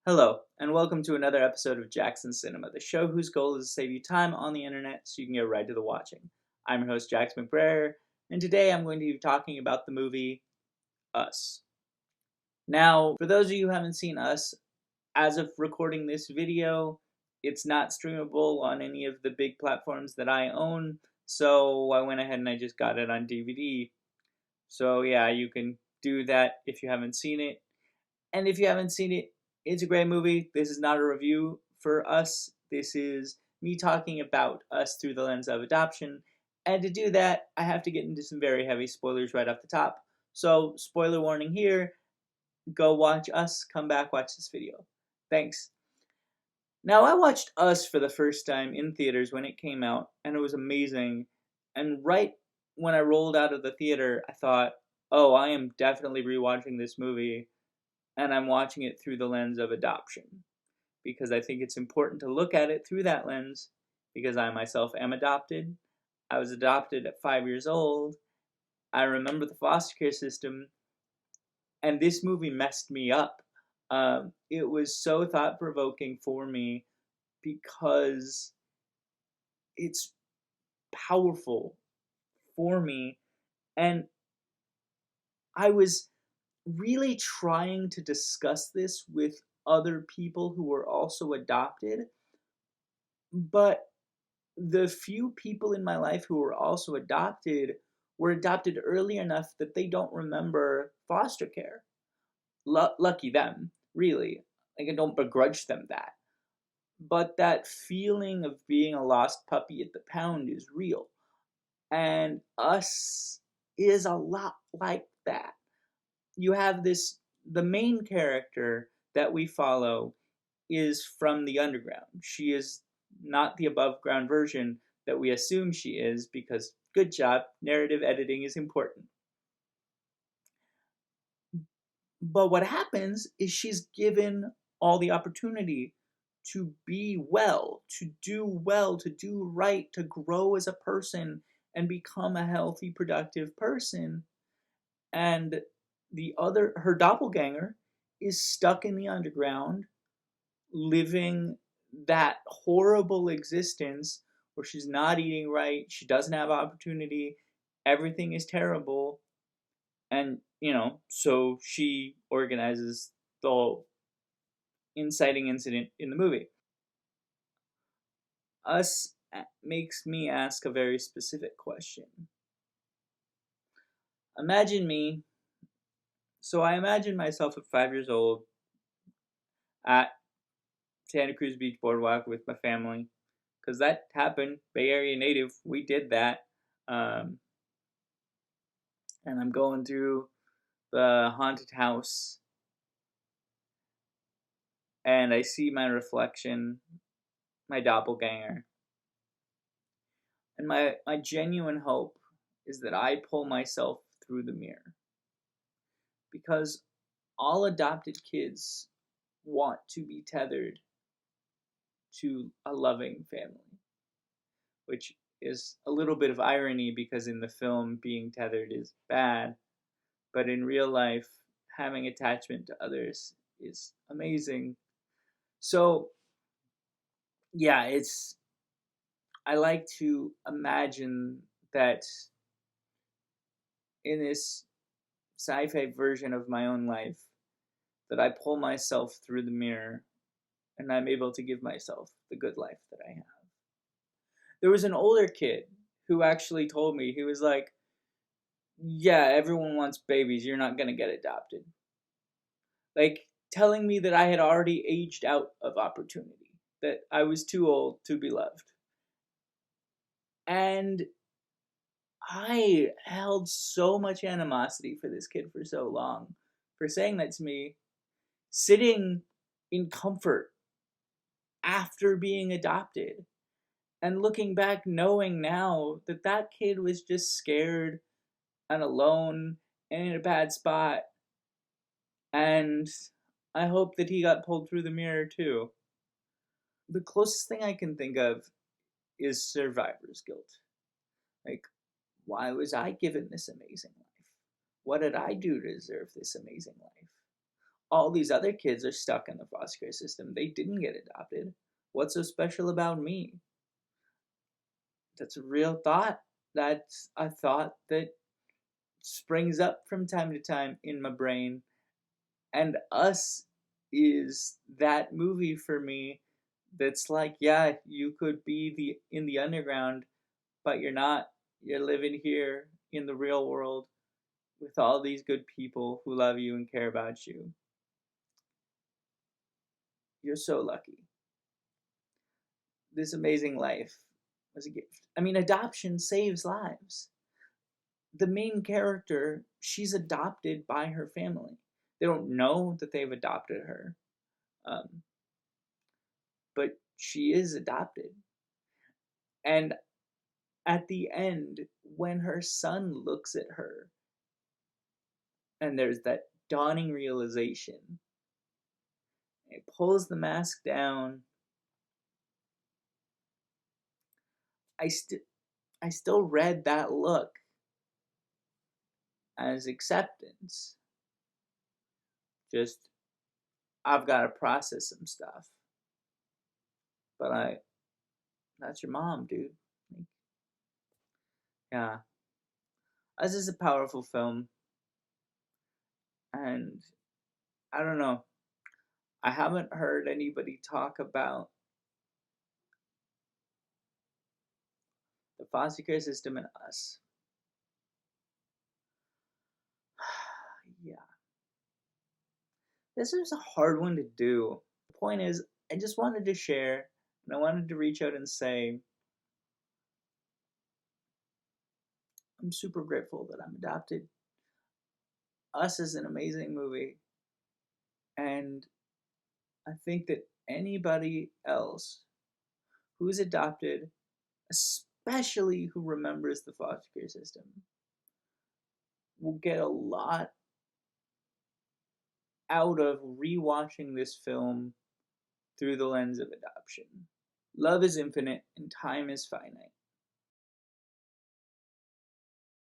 Hello, and welcome to another episode of Jackson Cinema, the show whose goal is to save you time on the internet so you can get right to the watching. I'm your host, Jax McBrayer, and today I'm going to be talking about the movie Us. Now, for those of you who haven't seen Us, as of recording this video, it's not streamable on any of the big platforms that I own, so I went ahead and I just got it on DVD. So yeah, you can do that if you haven't seen it. And if you haven't seen it, it's a great movie. This is not a review for Us. This is me talking about Us through the lens of adoption. And to do that, I have to get into some very heavy spoilers right off the top. So, spoiler warning here. Go watch Us. Come back, watch this video. Thanks. Now, I watched Us for the first time in theaters when it came out, and it was amazing. And right when I rolled out of the theater, I thought, oh, I am definitely rewatching this movie, and I'm watching it through the lens of adoption because I think it's important to look at it through that lens because I myself am adopted. I was adopted at 5 years old. I remember the foster care system, and this movie messed me up. It was so thought provoking for me because it's powerful for me, and I was really trying to discuss this with other people who were also adopted, but the few people in my life who were adopted early enough that they don't remember foster care. Lucky them, really. Like, I don't begrudge them that. But that feeling of being a lost puppy at the pound is real. And Us is a lot like that. You have the main character that we follow is from the underground. She is not the above ground version that we assume she is because, good job, narrative editing is important. But what happens is she's given all the opportunity to be well, to do right, to grow as a person and become a healthy, productive person. And her doppelganger, is stuck in the underground, living that horrible existence where she's not eating right, she doesn't have opportunity, everything is terrible, and so she organizes the inciting incident in the movie. Us makes me ask a very specific question. Imagine me. So I imagine myself at 5 years old at Santa Cruz Beach Boardwalk with my family, because that happened. Bay Area native, we did that. Um, and I'm going through the haunted house, and I see my reflection, my doppelganger. And my genuine hope is that I pull myself through the mirror. Because all adopted kids want to be tethered to a loving family, which is a little bit of irony because in the film, being tethered is bad, but in real life, having attachment to others is amazing. So, yeah, I like to imagine that in this sci-fi version of my own life, that I pull myself through the mirror and I'm able to give myself the good life that I have. There was an older kid who actually told me, he was like, yeah, everyone wants babies, you're not gonna get adopted. Like, telling me that I had already aged out of opportunity, that I was too old to be loved. And I held so much animosity for this kid for so long, for saying that to me, sitting in comfort after being adopted, and looking back, knowing now that that kid was just scared and alone and in a bad spot. And I hope that he got pulled through the mirror too. The closest thing I can think of is survivor's guilt. Like, why was I given this amazing life? What did I do to deserve this amazing life? all these other kids are stuck in the foster care system. They didn't get adopted. What's so special about me? That's a real thought. That's a thought that springs up from time to time in my brain. And Us is that movie for me that's like, yeah, you could be in the underground, but you're not. You're living here in the real world with all these good people who love you and care about you. You're so lucky. This amazing life was a gift. I mean, adoption saves lives. The main character, she's adopted by her family. They don't know that they've adopted her, um, but she is adopted. And at the end, when her son looks at her, and there's that dawning realization, it pulls the mask down. I still read that look as acceptance. Just, I've got to process some stuff. But that's your mom, dude. Like, yeah. This is a powerful film. And I don't know. I haven't heard anybody talk about the foster care system and Us. Yeah. This was a hard one to do. The point is, I just wanted to share, and I wanted to reach out and say, I'm super grateful that I'm adopted. Us is an amazing movie, and I think that anybody else who's adopted, especially who remembers the foster care system, will get a lot out of rewatching this film through the lens of adoption. Love is infinite and time is finite.